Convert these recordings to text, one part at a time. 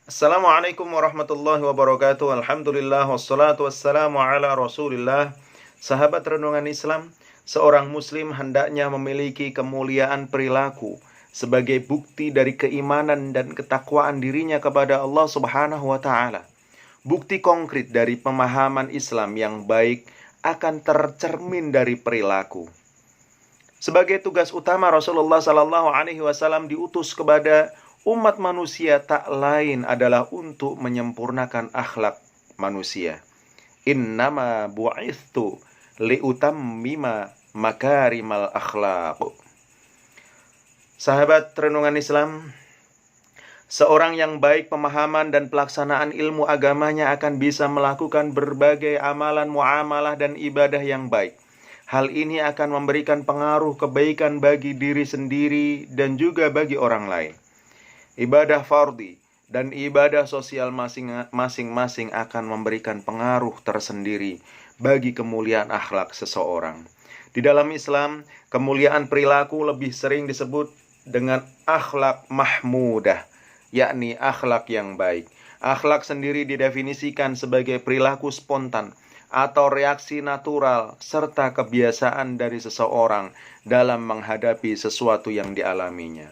Assalamualaikum warahmatullahi wabarakatuh. Alhamdulillah wassalatu wassalamu ala Rasulillah. Sahabat renungan Islam, seorang muslim hendaknya memiliki kemuliaan perilaku sebagai bukti dari keimanan dan ketakwaan dirinya kepada Allah Subhanahu wa taala. Bukti konkret dari pemahaman Islam yang baik akan tercermin dari perilaku. Sebagai tugas utama Rasulullah sallallahu alaihi wasallam diutus kepada umat manusia tak lain adalah untuk menyempurnakan akhlak manusia. Innama bu'ithtu liutammima makarimal akhlaq. Sahabat renungan Islam, seorang yang baik pemahaman dan pelaksanaan ilmu agamanya akan bisa melakukan berbagai amalan, muamalah dan ibadah yang baik. Hal ini akan memberikan pengaruh kebaikan bagi diri sendiri dan juga bagi orang lain. Ibadah fardhi dan ibadah sosial masing-masing akan memberikan pengaruh tersendiri bagi kemuliaan akhlak seseorang. Di dalam Islam, kemuliaan perilaku lebih sering disebut dengan akhlak mahmudah, yakni akhlak yang baik. Akhlak sendiri didefinisikan sebagai perilaku spontan atau reaksi natural serta kebiasaan dari seseorang dalam menghadapi sesuatu yang dialaminya.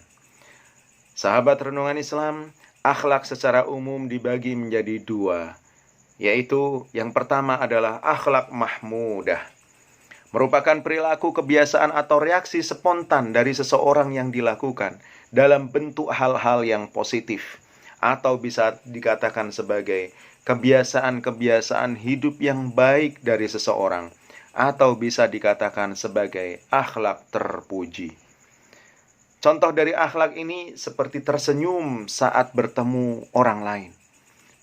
Sahabat renungan Islam, akhlak secara umum dibagi menjadi dua, yaitu yang pertama adalah akhlak mahmudah, merupakan perilaku, kebiasaan atau reaksi spontan dari seseorang yang dilakukan dalam bentuk hal-hal yang positif, atau bisa dikatakan sebagai kebiasaan-kebiasaan hidup yang baik dari seseorang, atau bisa dikatakan sebagai akhlak terpuji. Contoh dari akhlak ini seperti tersenyum saat bertemu orang lain,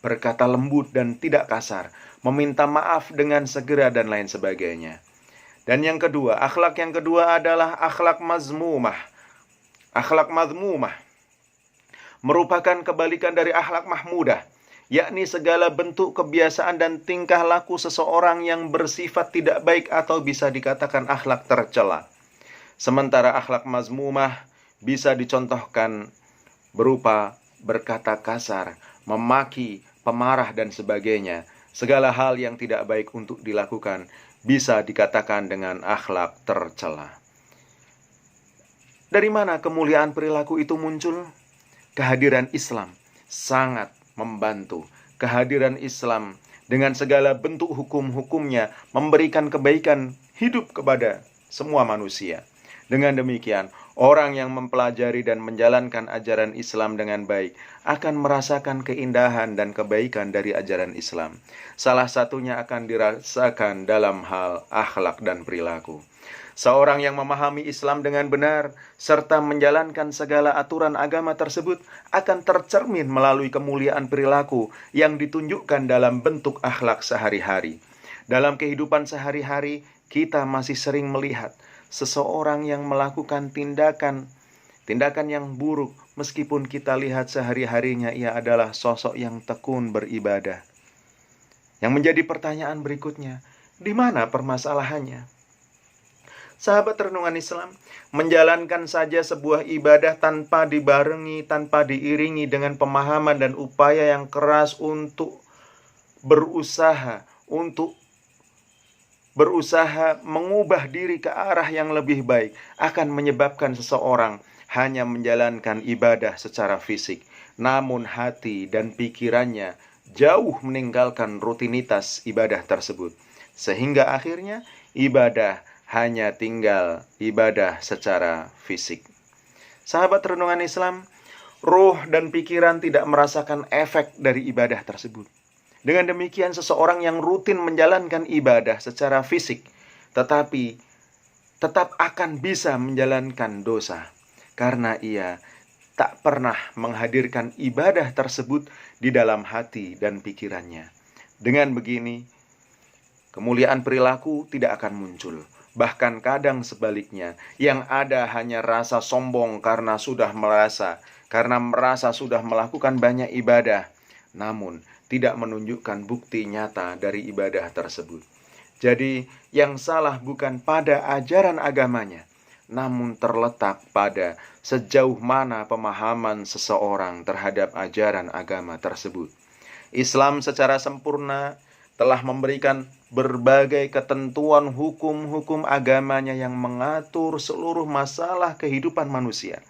berkata lembut dan tidak kasar, meminta maaf dengan segera dan lain sebagainya. Dan yang kedua, akhlak yang kedua adalah akhlak mazmumah. Akhlak mazmumah merupakan kebalikan dari akhlak mahmudah, yakni segala bentuk kebiasaan dan tingkah laku seseorang yang bersifat tidak baik atau bisa dikatakan akhlak tercela. Sementara akhlak mazmumah bisa dicontohkan berupa berkata kasar, memaki, pemarah dan sebagainya. Segala hal yang tidak baik untuk dilakukan bisa dikatakan dengan akhlak tercela. Dari mana kemuliaan perilaku itu muncul? Kehadiran Islam sangat membantu. Kehadiran Islam dengan segala bentuk hukum-hukumnya memberikan kebaikan hidup kepada semua manusia. Dengan demikian, orang yang mempelajari dan menjalankan ajaran Islam dengan baik akan merasakan keindahan dan kebaikan dari ajaran Islam. Salah satunya akan dirasakan dalam hal akhlak dan perilaku. Seorang yang memahami Islam dengan benar serta menjalankan segala aturan agama tersebut akan tercermin melalui kemuliaan perilaku yang ditunjukkan dalam bentuk akhlak sehari-hari. Dalam kehidupan sehari-hari, kita masih sering melihat seseorang yang melakukan tindakan yang buruk, meskipun kita lihat sehari-harinya ia adalah sosok yang tekun beribadah. Yang menjadi pertanyaan berikutnya, di mana permasalahannya? Sahabat renungan Islam, menjalankan saja sebuah ibadah tanpa dibarengi, tanpa diiringi dengan pemahaman dan upaya yang keras untuk berusaha mengubah diri ke arah yang lebih baik akan menyebabkan seseorang hanya menjalankan ibadah secara fisik, namun hati dan pikirannya jauh meninggalkan rutinitas ibadah tersebut, sehingga akhirnya ibadah hanya tinggal ibadah secara fisik. Sahabat renungan Islam, roh dan pikiran tidak merasakan efek dari ibadah tersebut. Dengan demikian, seseorang yang rutin menjalankan ibadah secara fisik, tetapi tetap akan bisa menjalankan dosa, karena ia tak pernah menghadirkan ibadah tersebut di dalam hati dan pikirannya. Dengan begini, kemuliaan perilaku tidak akan muncul. Bahkan kadang sebaliknya, yang ada hanya rasa sombong karena merasa sudah melakukan banyak ibadah, namun tidak menunjukkan bukti nyata dari ibadah tersebut. Jadi, yang salah bukan pada ajaran agamanya, namun terletak pada sejauh mana pemahaman seseorang terhadap ajaran agama tersebut. Islam secara sempurna telah memberikan berbagai ketentuan hukum-hukum agamanya yang mengatur seluruh masalah kehidupan manusia.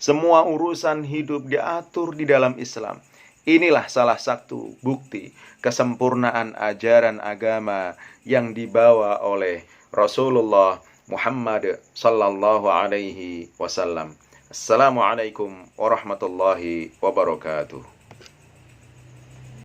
Semua urusan hidup diatur di dalam Islam. Inilah salah satu bukti kesempurnaan ajaran agama yang dibawa oleh Rasulullah Muhammad sallallahu alaihi wasallam. Assalamualaikum warahmatullahi wabarakatuh.